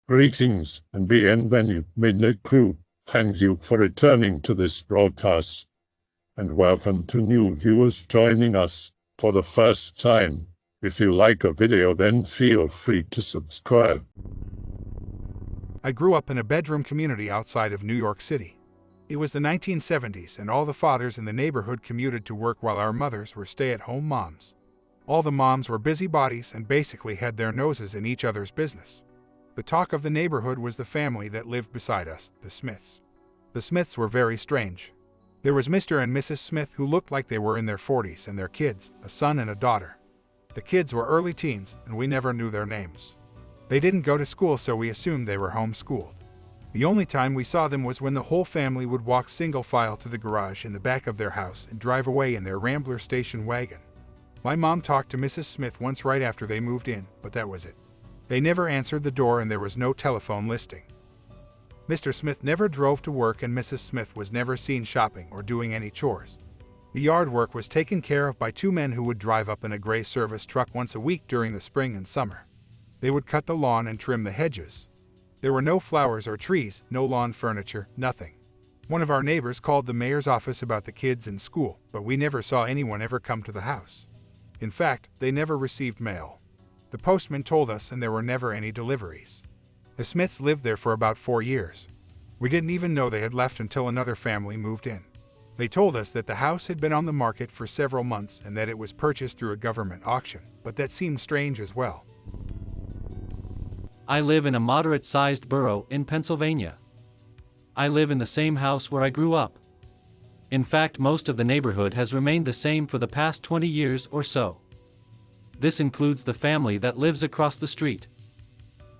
Greetings and bienvenue, Midnight Crew. Thank you for returning to this broadcast, and welcome to new viewers joining us for the first time. If you like a video, then feel free to subscribe. I grew up in a bedroom community outside of New York City. It was the 1970s, and all the fathers in the neighborhood commuted to work while our mothers were stay-at-home moms. All the moms were busybodies and basically had their noses in each other's business. The talk of the neighborhood was the family that lived beside us, the Smiths. The Smiths were very strange. There was Mr. and Mrs. Smith, who looked like they were in their 40s, and their kids, a son and a daughter. The kids were early teens, and we never knew their names. They didn't go to school, so we assumed they were homeschooled. The only time we saw them was when the whole family would walk single file to the garage in the back of their house and drive away in their Rambler station wagon. My mom talked to Mrs. Smith once right after they moved in, but that was it. They never answered the door, and there was no telephone listing. Mr. Smith never drove to work, and Mrs. Smith was never seen shopping or doing any chores. The yard work was taken care of by two men who would drive up in a gray service truck once a week during the spring and summer. They would cut the lawn and trim the hedges. There were no flowers or trees, no lawn furniture, nothing. One of our neighbors called the mayor's office about the kids in school, but we never saw anyone ever come to the house. In fact, they never received mail. The postman told us, and there were never any deliveries. The Smiths lived there for about 4 years. We didn't even know they had left until another family moved in. They told us that the house had been on the market for several months and that it was purchased through a government auction, but that seemed strange as well. I live in a moderate-sized borough in Pennsylvania. I live in the same house where I grew up. In fact, most of the neighborhood has remained the same for the past 20 years or so. This includes the family that lives across the street.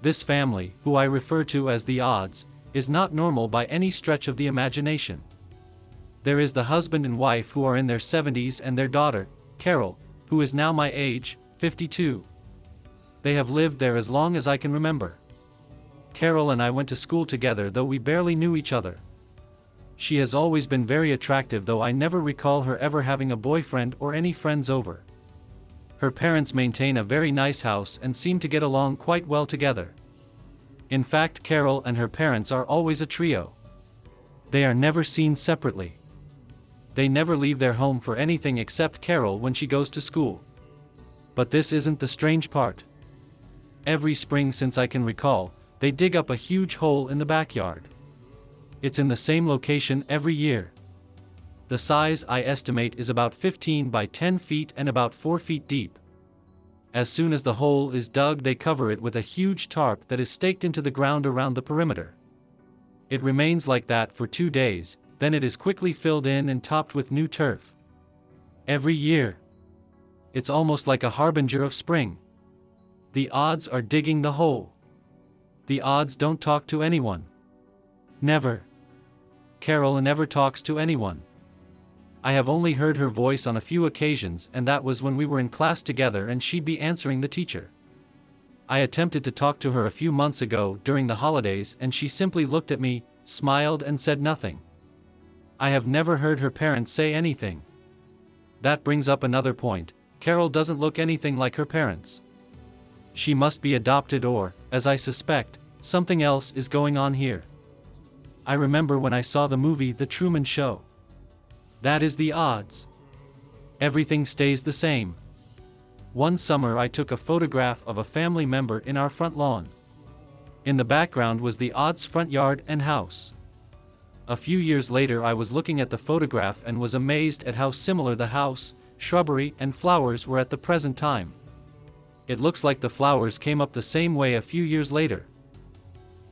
This family, who I refer to as the Odds, is not normal by any stretch of the imagination. There is the husband and wife who are in their 70s and their daughter, Carol, who is now my age, 52. They have lived there as long as I can remember. Carol and I went to school together, though we barely knew each other. She has always been very attractive, though I never recall her ever having a boyfriend or any friends over. Her parents maintain a very nice house and seem to get along quite well together. In fact, Carol and her parents are always a trio. They are never seen separately. They never leave their home for anything except Carol when she goes to school. But this isn't the strange part. Every spring since I can recall, they dig up a huge hole in the backyard. It's in the same location every year. The size, I estimate, is about 15 by 10 feet and about 4 feet deep. As soon as the hole is dug, they cover it with a huge tarp that is staked into the ground around the perimeter. It remains like that for 2 days, then it is quickly filled in and topped with new turf. Every year. It's almost like a harbinger of spring. The Odds are digging the hole. The Odds don't talk to anyone. Never. Carol never talks to anyone. I have only heard her voice on a few occasions, and that was when we were in class together and she'd be answering the teacher. I attempted to talk to her a few months ago during the holidays, and she simply looked at me, smiled, and said nothing. I have never heard her parents say anything. That brings up another point. Carol doesn't look anything like her parents. She must be adopted or, as I suspect, something else is going on here. I remember when I saw the movie The Truman Show. That is the Odds. Everything stays the same. One summer I took a photograph of a family member in our front lawn. In the background was the Odds' front yard and house. A few years later I was looking at the photograph and was amazed at how similar the house, shrubbery, and flowers were at the present time. It looks like the flowers came up the same way a few years later.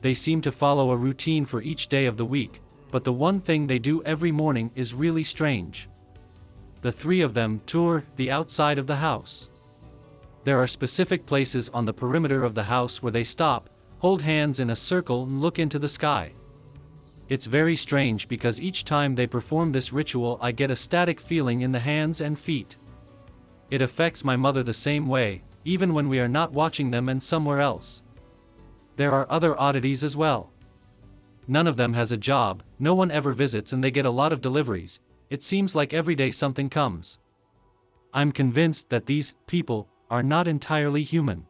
They seem to follow a routine for each day of the week, but the one thing they do every morning is really strange. The three of them tour the outside of the house. There are specific places on the perimeter of the house where they stop, hold hands in a circle, and look into the sky. It's very strange because each time they perform this ritual I get a static feeling in the hands and feet. It affects my mother the same way, even when we are not watching them and somewhere else. There are other oddities as well. None of them has a job, no one ever visits, and they get a lot of deliveries. It seems like every day something comes. I'm convinced that these people are not entirely human.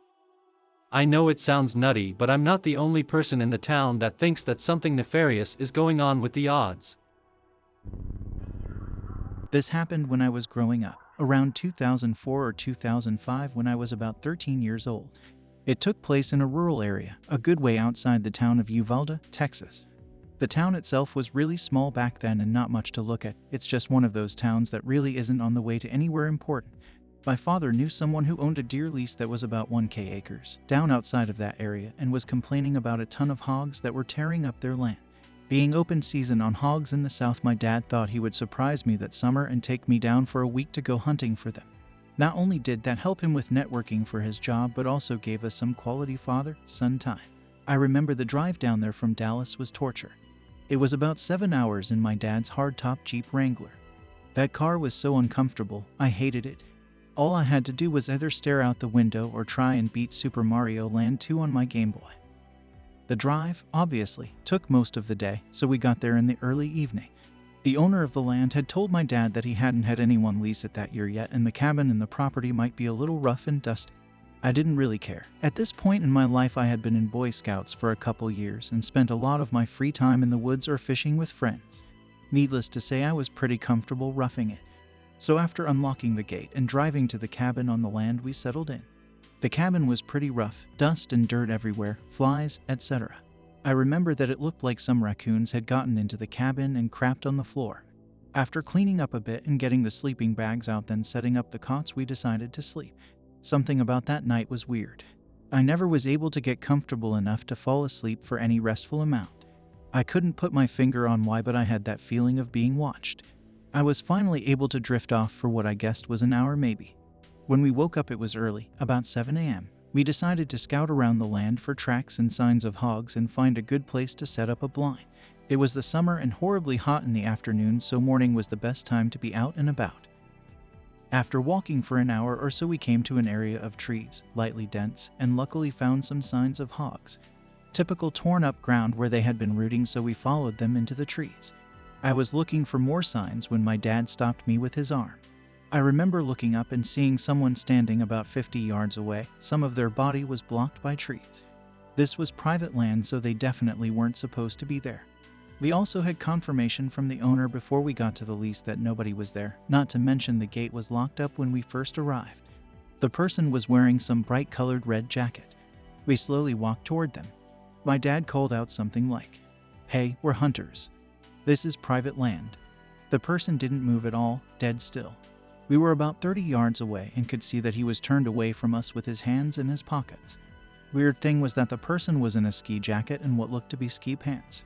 I know it sounds nutty, but I'm not the only person in the town that thinks that something nefarious is going on with the odds. This happened when I was growing up, around 2004 or 2005 when I was about 13 years old. It took place in a rural area, a good way outside the town of Uvalde, Texas. The town itself was really small back then and not much to look at. It's just one of those towns that really isn't on the way to anywhere important. My father knew someone who owned a deer lease that was about 1,000 acres down outside of that area and was complaining about a ton of hogs that were tearing up their land. Being open season on hogs in the south, my dad thought he would surprise me that summer and take me down for a week to go hunting for them. Not only did that help him with networking for his job, but also gave us some quality father-son time. I remember the drive down there from Dallas was torture. It was about 7 hours in my dad's hardtop Jeep Wrangler. That car was so uncomfortable, I hated it. All I had to do was either stare out the window or try and beat Super Mario Land 2 on my Game Boy. The drive, obviously, took most of the day, so we got there in the early evening. The owner of the land had told my dad that he hadn't had anyone lease it that year yet, and the cabin and the property might be a little rough and dusty. I didn't really care. At this point in my life, I had been in Boy Scouts for a couple years and spent a lot of my free time in the woods or fishing with friends. Needless to say, I was pretty comfortable roughing it. So after unlocking the gate and driving to the cabin on the land, we settled in. The cabin was pretty rough, dust and dirt everywhere, flies, etc. I remember that it looked like some raccoons had gotten into the cabin and crapped on the floor. After cleaning up a bit and getting the sleeping bags out, then setting up the cots, we decided to sleep. Something about that night was weird. I never was able to get comfortable enough to fall asleep for any restful amount. I couldn't put my finger on why, but I had that feeling of being watched. I was finally able to drift off for what I guessed was an hour maybe. When we woke up, it was early, about 7 a.m. We decided to scout around the land for tracks and signs of hogs and find a good place to set up a blind. It was the summer and horribly hot in the afternoon, so morning was the best time to be out and about. After walking for an hour or so, we came to an area of trees, lightly dense, and luckily found some signs of hogs. Typical torn up ground where they had been rooting, so we followed them into the trees. I was looking for more signs when my dad stopped me with his arm. I remember looking up and seeing someone standing about 50 yards away. Some of their body was blocked by trees. This was private land, so they definitely weren't supposed to be there. We also had confirmation from the owner before we got to the lease that nobody was there, not to mention the gate was locked up when we first arrived. The person was wearing some bright-colored red jacket. We slowly walked toward them. My dad called out something like, "Hey, we're hunters. This is private land." The person didn't move at all, dead still. We were about 30 yards away and could see that he was turned away from us with his hands in his pockets. Weird thing was that the person was in a ski jacket and what looked to be ski pants.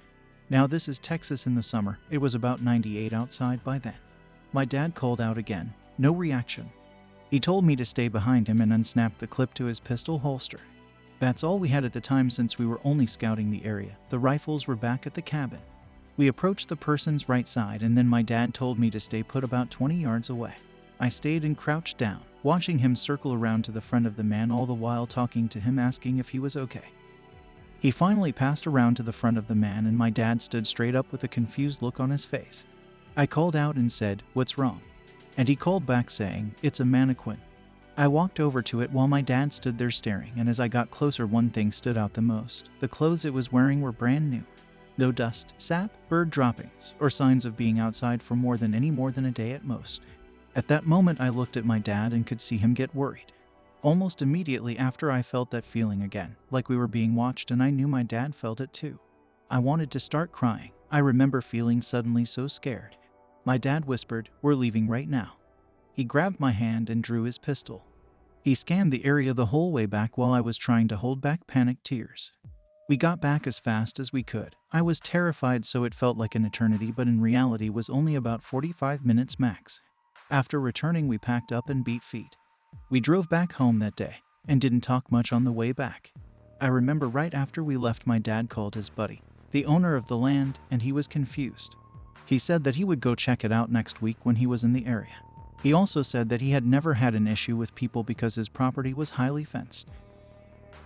Now this is Texas in the summer. It was about 98 outside by then. My dad called out again. No reaction. He told me to stay behind him and unsnapped the clip to his pistol holster. That's all we had at the time since we were only scouting the area. The rifles were back at the cabin. We approached the person's right side and then my dad told me to stay put about 20 yards away. I stayed and crouched down, watching him circle around to the front of the man, all the while talking to him, asking if he was okay. He finally passed around to the front of the man and my dad stood straight up with a confused look on his face. I called out and said, "What's wrong?" And he called back saying, "It's a mannequin." I walked over to it while my dad stood there staring, and as I got closer, one thing stood out the most. The clothes it was wearing were brand new. No dust, sap, bird droppings, or signs of being outside for more than a day at most. At that moment, I looked at my dad and could see him get worried. Almost immediately after, I felt that feeling again, like we were being watched, and I knew my dad felt it too. I wanted to start crying. I remember feeling suddenly so scared. My dad whispered, "We're leaving right now." He grabbed my hand and drew his pistol. He scanned the area the whole way back while I was trying to hold back panicked tears. We got back as fast as we could. I was terrified, so it felt like an eternity, but in reality was only about 45 minutes max. After returning, we packed up and beat feet. We drove back home that day and didn't talk much on the way back. I remember right after we left, my dad called his buddy, the owner of the land, and he was confused. He said that he would go check it out next week when he was in the area. He also said that he had never had an issue with people because his property was highly fenced.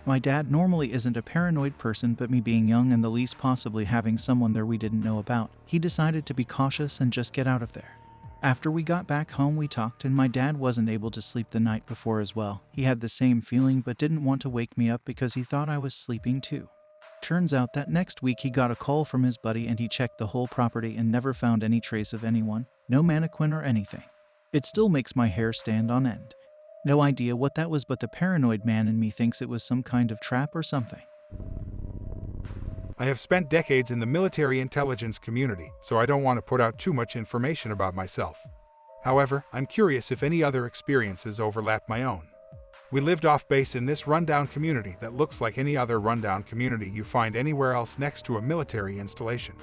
My dad normally isn't a paranoid person, but me being young and the lease possibly having someone there we didn't know about, he decided to be cautious and just get out of there. After we got back home, we talked, and my dad wasn't able to sleep the night before as well. He had the same feeling but didn't want to wake me up because he thought I was sleeping too. Turns out that next week he got a call from his buddy and he checked the whole property and never found any trace of anyone, no mannequin or anything. It still makes my hair stand on end. No idea what that was, but the paranoid man in me thinks it was some kind of trap or something. I have spent decades in the military intelligence community, so I don't want to put out too much information about myself. However, I'm curious if any other experiences overlap my own. We lived off base in this rundown community that looks like any other rundown community you find anywhere else next to a military installation.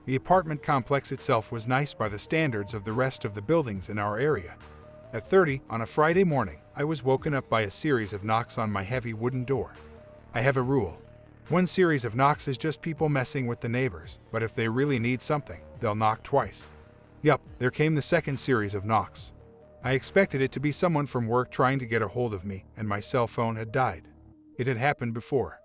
The apartment complex itself was nice by the standards of the rest of the buildings in our area. At 30, on a Friday morning, I was woken up by a series of knocks on my heavy wooden door. I have a rule. One series of knocks is just people messing with the neighbors, but if they really need something, they'll knock twice. Yup, there came the second series of knocks. I expected it to be someone from work trying to get a hold of me, and my cell phone had died. It had happened before.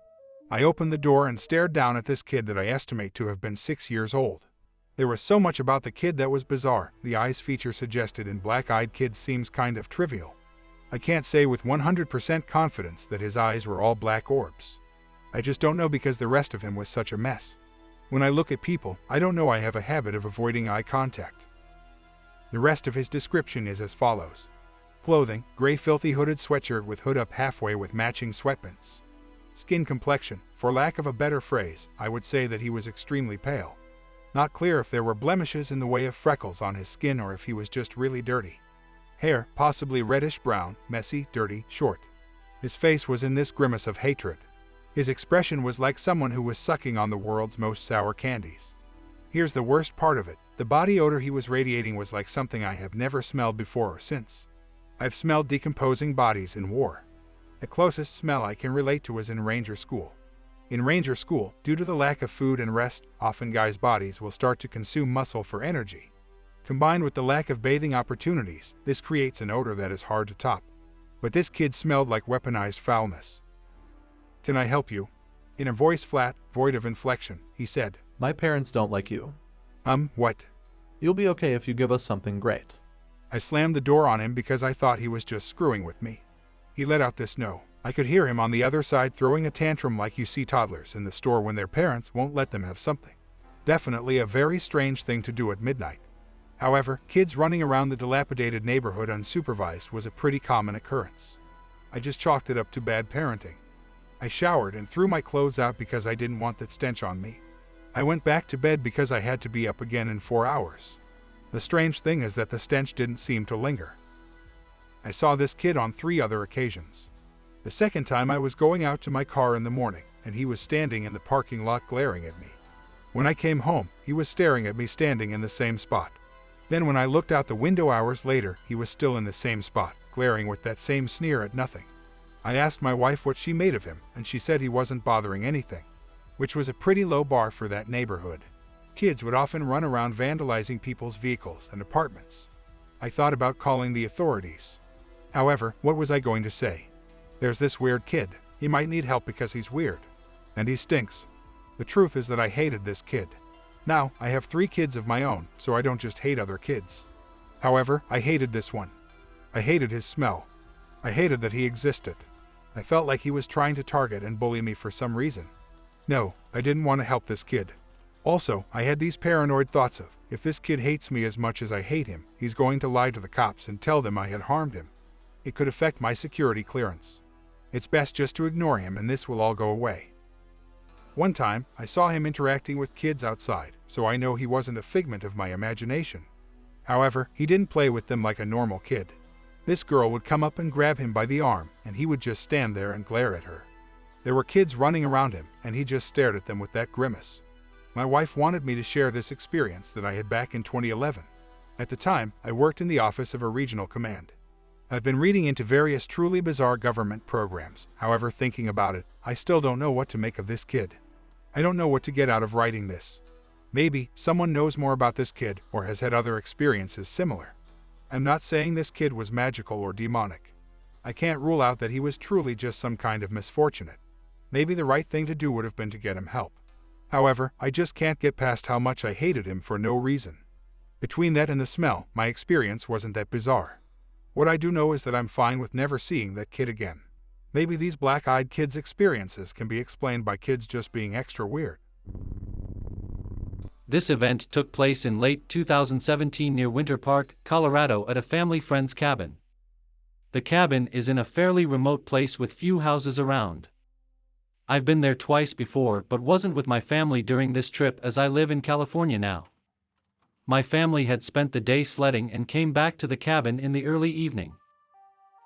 I opened the door and stared down at this kid that I estimate to have been 6 years old. There was so much about the kid that was bizarre. The eyes feature suggested in black-eyed kids seems kind of trivial. I can't say with 100% confidence that his eyes were all black orbs. I just don't know because the rest of him was such a mess. When I look at people, I don't know, I have a habit of avoiding eye contact. The rest of his description is as follows. Clothing, gray filthy hooded sweatshirt with hood up halfway with matching sweatpants. Skin complexion, for lack of a better phrase, I would say that he was extremely pale. Not clear if there were blemishes in the way of freckles on his skin or if he was just really dirty. Hair, possibly reddish brown, messy, dirty, short. His face was in this grimace of hatred. His expression was like someone who was sucking on the world's most sour candies. Here's the worst part of it. The body odor he was radiating was like something I have never smelled before or since. I've smelled decomposing bodies in war. The closest smell I can relate to was in Ranger School. In Ranger School, due to the lack of food and rest, often guys' bodies will start to consume muscle for energy. Combined with the lack of bathing opportunities, this creates an odor that is hard to top. But this kid smelled like weaponized foulness. "Can I help you?" In a voice flat, void of inflection, he said. My parents don't like you. What? You'll be okay if you give us something great. I slammed the door on him because I thought he was just screwing with me. He let out this no. I could hear him on the other side throwing a tantrum like you see toddlers in the store when their parents won't let them have something. Definitely a very strange thing to do at midnight. However, kids running around the dilapidated neighborhood unsupervised was a pretty common occurrence. I just chalked it up to bad parenting. I showered and threw my clothes out because I didn't want that stench on me. I went back to bed because I had to be up again in 4 hours. The strange thing is that the stench didn't seem to linger. I saw this kid on 3 other occasions. The second time I was going out to my car in the morning, and he was standing in the parking lot glaring at me. When I came home, he was staring at me standing in the same spot. Then when I looked out the window hours later, he was still in the same spot, glaring with that same sneer at nothing. I asked my wife what she made of him, and she said he wasn't bothering anything, which was a pretty low bar for that neighborhood. Kids would often run around vandalizing people's vehicles and apartments. I thought about calling the authorities. However, what was I going to say? There's this weird kid. He might need help because he's weird. And he stinks. The truth is that I hated this kid. Now, I have 3 kids of my own, so I don't just hate other kids. However, I hated this one. I hated his smell. I hated that he existed. I felt like he was trying to target and bully me for some reason. No, I didn't want to help this kid. Also, I had these paranoid thoughts of, if this kid hates me as much as I hate him, he's going to lie to the cops and tell them I had harmed him. It could affect my security clearance. It's best just to ignore him and this will all go away. One time, I saw him interacting with kids outside, so I know he wasn't a figment of my imagination. However, he didn't play with them like a normal kid. This girl would come up and grab him by the arm, and he would just stand there and glare at her. There were kids running around him, and he just stared at them with that grimace. My wife wanted me to share this experience that I had back in 2011. At the time, I worked in the office of a regional command. I've been reading into various truly bizarre government programs. However, thinking about it, I still don't know what to make of this kid. I don't know what to get out of writing this. Maybe someone knows more about this kid or has had other experiences similar. I'm not saying this kid was magical or demonic. I can't rule out that he was truly just some kind of misfortunate. Maybe the right thing to do would have been to get him help. However, I just can't get past how much I hated him for no reason. Between that and the smell, my experience wasn't that bizarre. What I do know is that I'm fine with never seeing that kid again. Maybe these black-eyed kids' experiences can be explained by kids just being extra weird. This event took place in late 2017 near Winter Park, Colorado at a family friend's cabin. The cabin is in a fairly remote place with few houses around. I've been there twice before but wasn't with my family during this trip as I live in California now. My family had spent the day sledding and came back to the cabin in the early evening.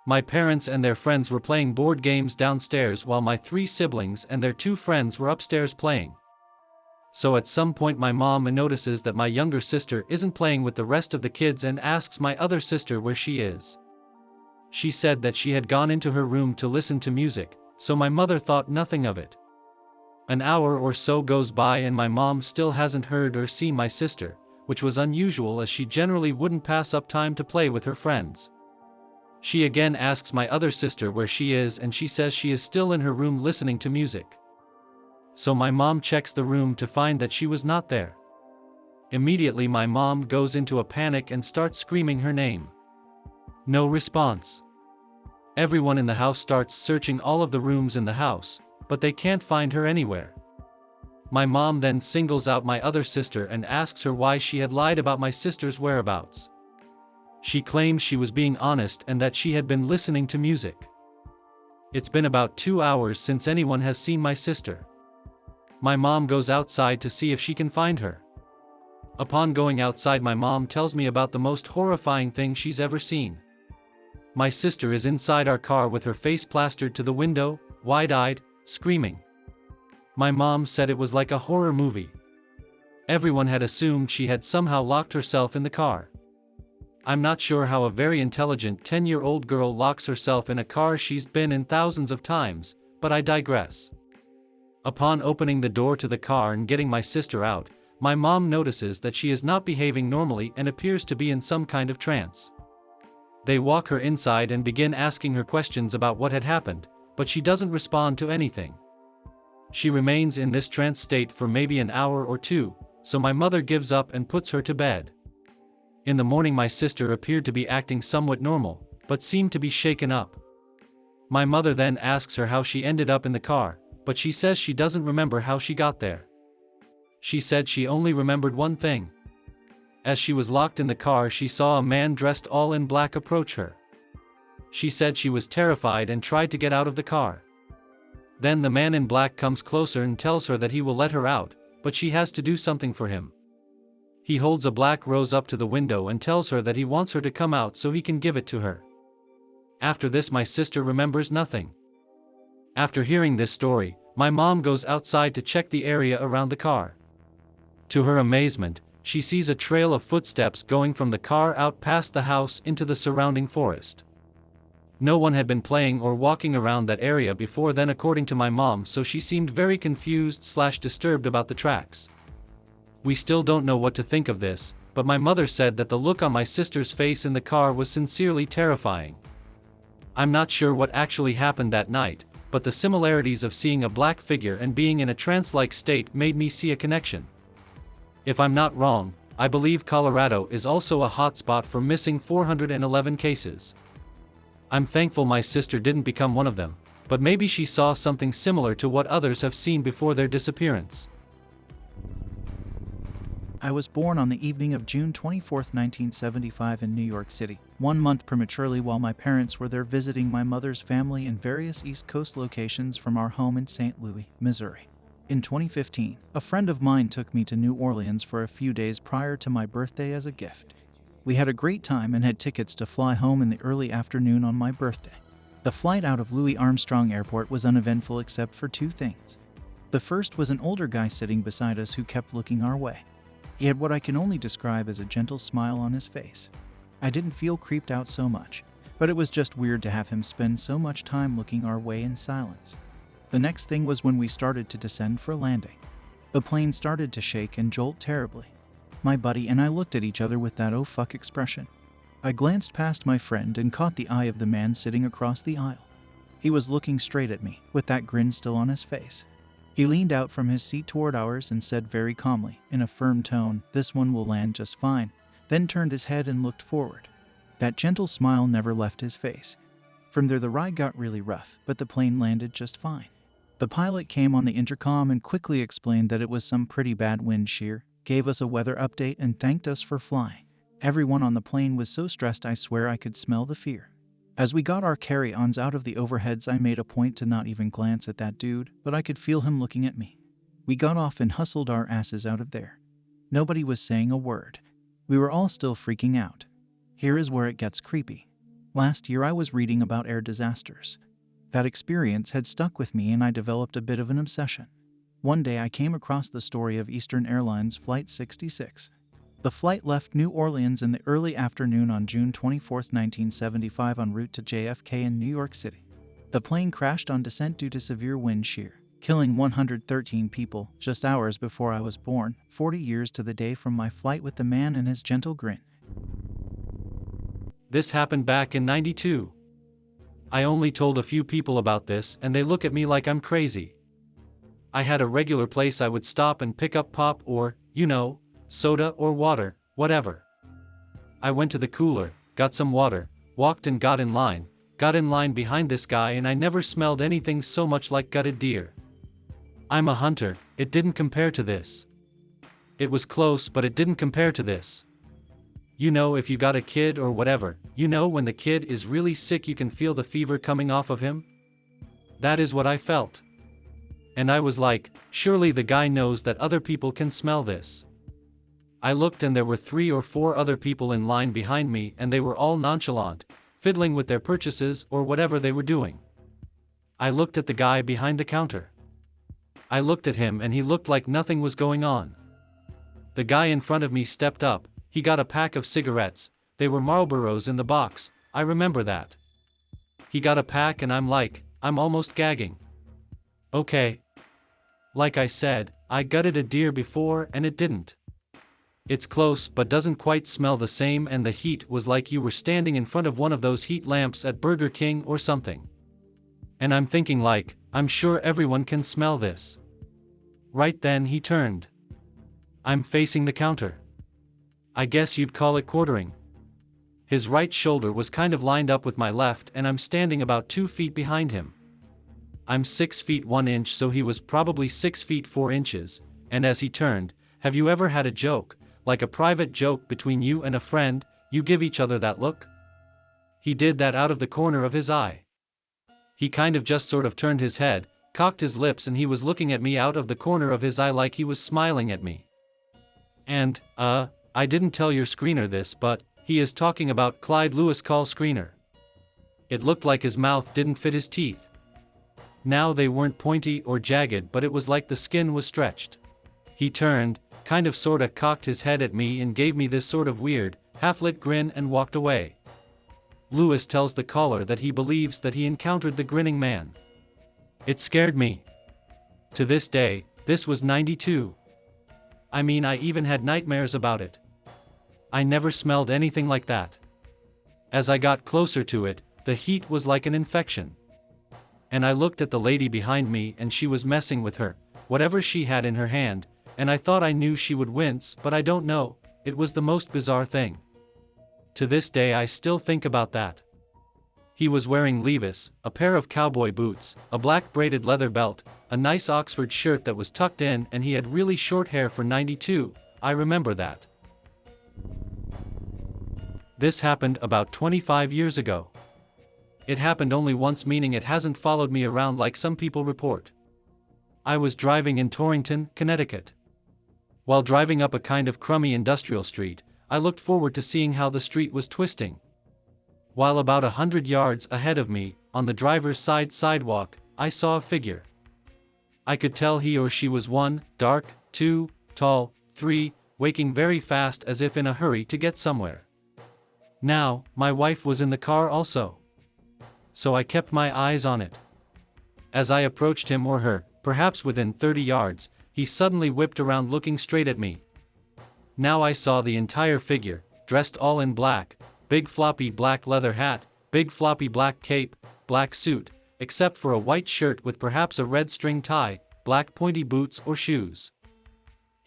My parents and their friends were playing board games downstairs while my 3 siblings and their 2 friends were upstairs playing. So at some point my mom notices that my younger sister isn't playing with the rest of the kids and asks my other sister where she is. She said that she had gone into her room to listen to music, so my mother thought nothing of it. An hour or so goes by and my mom still hasn't heard or seen my sister, which was unusual as she generally wouldn't pass up time to play with her friends. She again asks my other sister where she is and she says she is still in her room listening to music. So my mom checks the room to find that she was not there. Immediately my mom goes into a panic and starts screaming her name. No response. Everyone in the house starts searching all of the rooms in the house, but they can't find her anywhere. My mom then singles out my other sister and asks her why she had lied about my sister's whereabouts. She claims she was being honest and that she had been listening to music. It's been about 2 hours since anyone has seen my sister. My mom goes outside to see if she can find her. Upon going outside, my mom tells me about the most horrifying thing she's ever seen. My sister is inside our car with her face plastered to the window, wide-eyed, screaming. My mom said it was like a horror movie. Everyone had assumed she had somehow locked herself in the car. I'm not sure how a very intelligent 10-year-old girl locks herself in a car she's been in thousands of times, but I digress. Upon opening the door to the car and getting my sister out, my mom notices that she is not behaving normally and appears to be in some kind of trance. They walk her inside and begin asking her questions about what had happened, but she doesn't respond to anything. She remains in this trance state for maybe an hour or 2, so my mother gives up and puts her to bed. In the morning my sister appeared to be acting somewhat normal, but seemed to be shaken up. My mother then asks her how she ended up in the car, but she says she doesn't remember how she got there. She said she only remembered one thing. As she was locked in the car, she saw a man dressed all in black approach her. She said she was terrified and tried to get out of the car. Then the man in black comes closer and tells her that he will let her out, but she has to do something for him. He holds a black rose up to the window and tells her that he wants her to come out so he can give it to her. After this my sister remembers nothing. After hearing this story, my mom goes outside to check the area around the car. To her amazement, she sees a trail of footsteps going from the car out past the house into the surrounding forest. No one had been playing or walking around that area before then according to my mom, so she seemed very confused/disturbed about the tracks. We still don't know what to think of this, but my mother said that the look on my sister's face in the car was sincerely terrifying. I'm not sure what actually happened that night, but the similarities of seeing a black figure and being in a trance-like state made me see a connection. If I'm not wrong, I believe Colorado is also a hotspot for missing 411 cases. I'm thankful my sister didn't become one of them, but maybe she saw something similar to what others have seen before their disappearance. I was born on the evening of June 24, 1975 in New York City, 1 month prematurely while my parents were there visiting my mother's family in various East Coast locations from our home in St. Louis, Missouri. In 2015, a friend of mine took me to New Orleans for a few days prior to my birthday as a gift. We had a great time and had tickets to fly home in the early afternoon on my birthday. The flight out of Louis Armstrong Airport was uneventful except for 2 things. The first was an older guy sitting beside us who kept looking our way. He had what I can only describe as a gentle smile on his face. I didn't feel creeped out so much, but it was just weird to have him spend so much time looking our way in silence. The next thing was when we started to descend for landing. The plane started to shake and jolt terribly. My buddy and I looked at each other with that "oh fuck" expression. I glanced past my friend and caught the eye of the man sitting across the aisle. He was looking straight at me, with that grin still on his face. He leaned out from his seat toward ours and said very calmly, in a firm tone, "This one will land just fine. then turned his head and looked forward. That gentle smile never left his face. From there the ride got really rough, but the plane landed just fine. The pilot came on the intercom and quickly explained that it was some pretty bad wind shear, gave us a weather update and thanked us for flying. Everyone on the plane was so stressed I swear I could smell the fear. As we got our carry-ons out of the overheads, I made a point to not even glance at that dude, but I could feel him looking at me. We got off and hustled our asses out of there. Nobody was saying a word. We were all still freaking out. Here is where it gets creepy. Last year I was reading about air disasters. That experience had stuck with me and I developed a bit of an obsession. One day I came across the story of Eastern Airlines Flight 66. The flight left New Orleans in the early afternoon on June 24, 1975 en route to JFK in New York City. The plane crashed on descent due to severe wind shear, killing 113 people just hours before I was born, 40 years to the day from my flight with the man and his gentle grin. This happened back in '92. I only told a few people about this and they look at me like I'm crazy. I had a regular place I would stop and pick up pop or, soda or water, whatever. I went to the cooler, got some water, walked and got in line behind this guy, and I never smelled anything so much like gutted deer. I'm a hunter, it didn't compare to this. It was close, but it didn't compare to this. If you got a kid or whatever, when the kid is really sick you can feel the fever coming off of him? That is what I felt. And I was like, surely the guy knows that other people can smell this. I looked and there were 3 or 4 other people in line behind me and they were all nonchalant, fiddling with their purchases or whatever they were doing. I looked at the guy behind the counter. I looked at him and he looked like nothing was going on. The guy in front of me stepped up, he got a pack of cigarettes, they were Marlboros in the box, I remember that. He got a pack and I'm almost gagging. Okay. Like I said, I gutted a deer before and it didn't. It's close but doesn't quite smell the same, and the heat was like you were standing in front of one of those heat lamps at Burger King or something. And I'm thinking I'm sure everyone can smell this. Right then he turned. I'm facing the counter. I guess you'd call it quartering. His right shoulder was kind of lined up with my left and I'm standing about 2 feet behind him. I'm 6 feet 1 inch, so he was probably 6 feet 4 inches, and as he turned, have you ever had a joke, like a private joke between you and a friend, you give each other that look? He did that out of the corner of his eye. He kind of just sort of turned his head, cocked his lips, and he was looking at me out of the corner of his eye like he was smiling at me. And, I didn't tell your screener this, but he is talking about Clyde Lewis Call screener. It looked like his mouth didn't fit his teeth. Now they weren't pointy or jagged, but it was like the skin was stretched. He turned, kind of sorta cocked his head at me and gave me this sort of weird, half-lit grin and walked away. Lewis tells the caller that he believes that he encountered the Grinning Man. It scared me. To this day, this was '92. I mean, I even had nightmares about it. I never smelled anything like that. As I got closer to it, the heat was like an infection. And I looked at the lady behind me and she was messing with whatever she had in her hand, and I thought I knew she would wince, but I don't know, it was the most bizarre thing. To this day I still think about that. He was wearing Levi's, a pair of cowboy boots, a black braided leather belt, a nice Oxford shirt that was tucked in, and he had really short hair for '92, I remember that. This happened about 25 years ago. It happened only once, meaning it hasn't followed me around like some people report. I was driving in Torrington, Connecticut. While driving up a kind of crummy industrial street, I looked forward to seeing how the street was twisting. While about 100 yards ahead of me, on the driver's side sidewalk, I saw a figure. I could tell he or she was 1, dark, 2, tall, 3, waking very fast as if in a hurry to get somewhere. Now, my wife was in the car also. So I kept my eyes on it. As I approached him or her, perhaps within 30 yards, he suddenly whipped around looking straight at me. Now I saw the entire figure, dressed all in black, big floppy black leather hat, big floppy black cape, black suit, except for a white shirt with perhaps a red string tie, black pointy boots or shoes.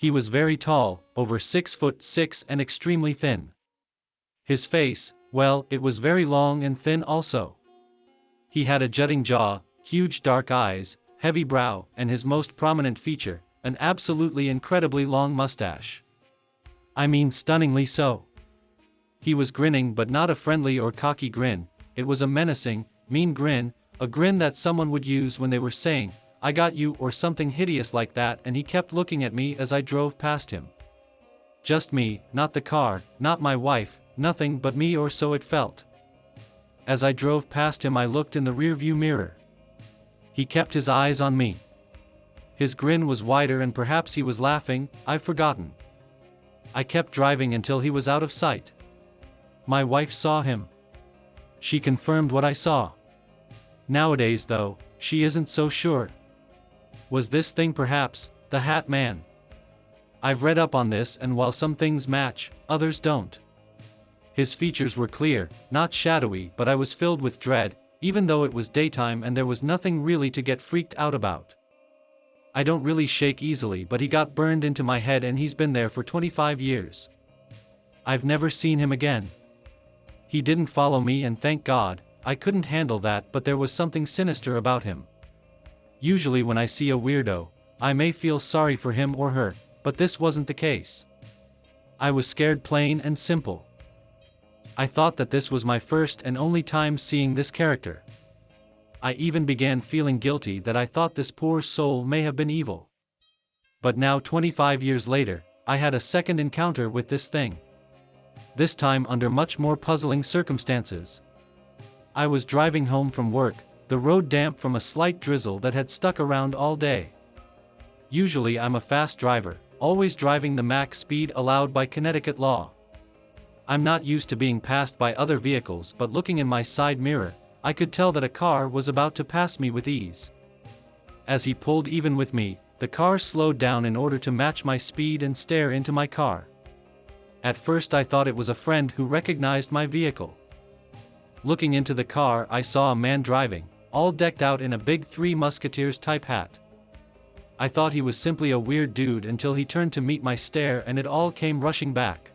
He was very tall, over 6'6" and extremely thin. His face, well, it was very long and thin also. He had a jutting jaw, huge dark eyes, heavy brow, and his most prominent feature, an absolutely incredibly long mustache. I mean stunningly so. He was grinning, but not a friendly or cocky grin. It was a menacing, mean grin, a grin that someone would use when they were saying, "I got you," or something hideous like that, and he kept looking at me as I drove past him. Just me, not the car, not my wife, nothing but me, or so it felt. As I drove past him I looked in the rearview mirror. He kept his eyes on me. His grin was wider, and perhaps he was laughing, I've forgotten. I kept driving until he was out of sight. My wife saw him. She confirmed what I saw. Nowadays though, she isn't so sure. Was this thing perhaps the Hat Man? I've read up on this, and while some things match, others don't. His features were clear, not shadowy, but I was filled with dread, even though it was daytime and there was nothing really to get freaked out about. I don't really shake easily, but he got burned into my head and he's been there for 25 years. I've never seen him again. He didn't follow me, and thank God. I couldn't handle that, but there was something sinister about him. Usually when I see a weirdo, I may feel sorry for him or her, but this wasn't the case. I was scared, plain and simple. I thought that this was my first and only time seeing this character. I even began feeling guilty that I thought this poor soul may have been evil. But now, 25 years later, I had a second encounter with this thing. This time under much more puzzling circumstances. I was driving home from work, the road damp from a slight drizzle that had stuck around all day. Usually I'm a fast driver, always driving the max speed allowed by Connecticut law. I'm not used to being passed by other vehicles, but looking in my side mirror, I could tell that a car was about to pass me with ease. As he pulled even with me, the car slowed down in order to match my speed and stare into my car. At first I thought it was a friend who recognized my vehicle. Looking into the car, I saw a man driving, all decked out in a big Three Musketeers type hat. I thought he was simply a weird dude until he turned to meet my stare, and it all came rushing back.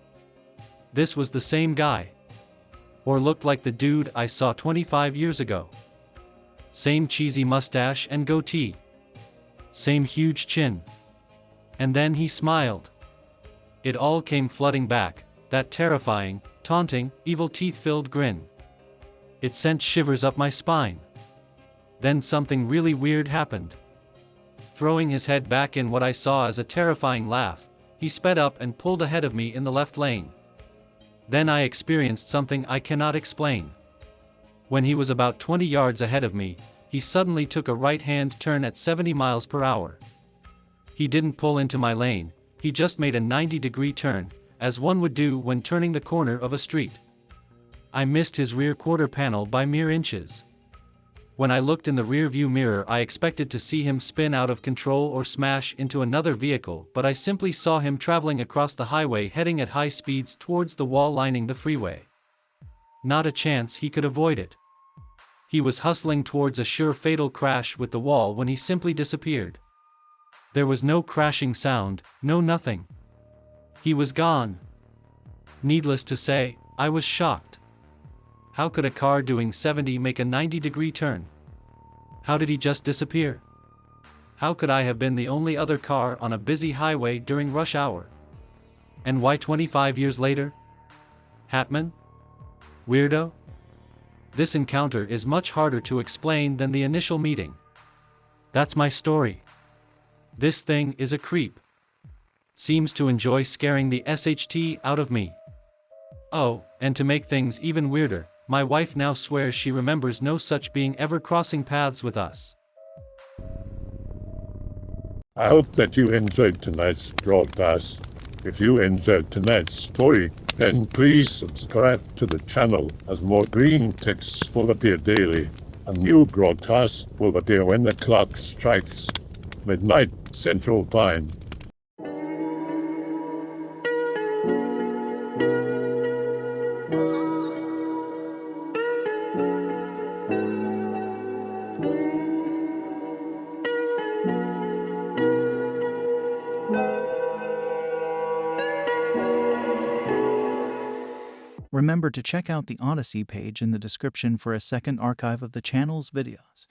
This was the same guy. Or looked like the dude I saw 25 years ago. Same cheesy mustache and goatee. Same huge chin. And then he smiled. It all came flooding back, that terrifying, taunting, evil teeth-filled grin. It sent shivers up my spine. Then something really weird happened. Throwing his head back in what I saw as a terrifying laugh, he sped up and pulled ahead of me in the left lane. Then I experienced something I cannot explain. When he was about 20 yards ahead of me, he suddenly took a right-hand turn at 70 miles per hour. He didn't pull into my lane, he just made a 90-degree turn, as one would do when turning the corner of a street. I missed his rear quarter panel by mere inches. When I looked in the rear-view mirror, I expected to see him spin out of control or smash into another vehicle, but I simply saw him traveling across the highway heading at high speeds towards the wall lining the freeway. Not a chance he could avoid it. He was hustling towards a sure fatal crash with the wall when he simply disappeared. There was no crashing sound, no nothing. He was gone. Needless to say, I was shocked. How could a car doing 70 make a 90-degree turn? How did he just disappear? How could I have been the only other car on a busy highway during rush hour? And why 25 years later? Hatman? Weirdo? This encounter is much harder to explain than the initial meeting. That's my story. This thing is a creep. Seems to enjoy scaring the SHT out of me. Oh, and to make things even weirder, my wife now swears she remembers no such being ever crossing paths with us. I hope that you enjoyed tonight's broadcast. If you enjoyed tonight's story, then please subscribe to the channel, as more green texts will appear daily. A new broadcast will appear when the clock strikes midnight Central Time. Remember to check out the Odyssey page in the description for a second archive of the channel's videos.